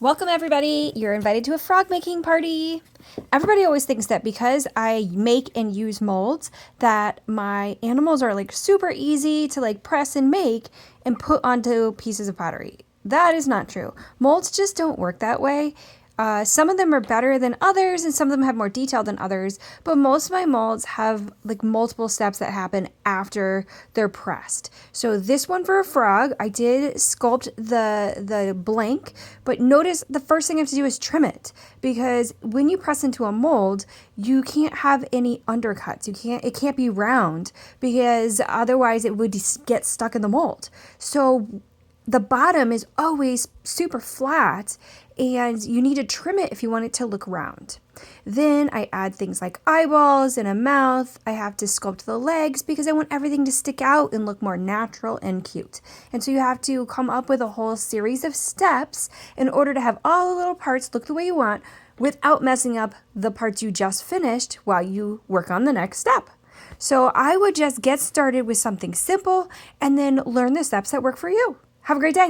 Welcome everybody, you're invited to a frog making party. Everybody always thinks that because I make and use molds that my animals are like super easy to like press and make and put onto pieces of pottery. That is not true. Molds just don't work that way. Some of them are better than others and some of them have more detail than others, but most of my molds have like multiple steps that happen after they're pressed. So this one for a frog, I did sculpt the blank, but notice the first thing I have to do is trim it, because when you press into a mold, you can't have any undercuts. It can't be round, because otherwise it would get stuck in the mold. So the bottom is always super flat and you need to trim it if you want it to look round. Then I add things like eyeballs and a mouth. I have to sculpt the legs because I want everything to stick out and look more natural and cute. And so you have to come up with a whole series of steps in order to have all the little parts look the way you want without messing up the parts you just finished while you work on the next step. So I would just get started with something simple and then learn the steps that work for you. Have a great day.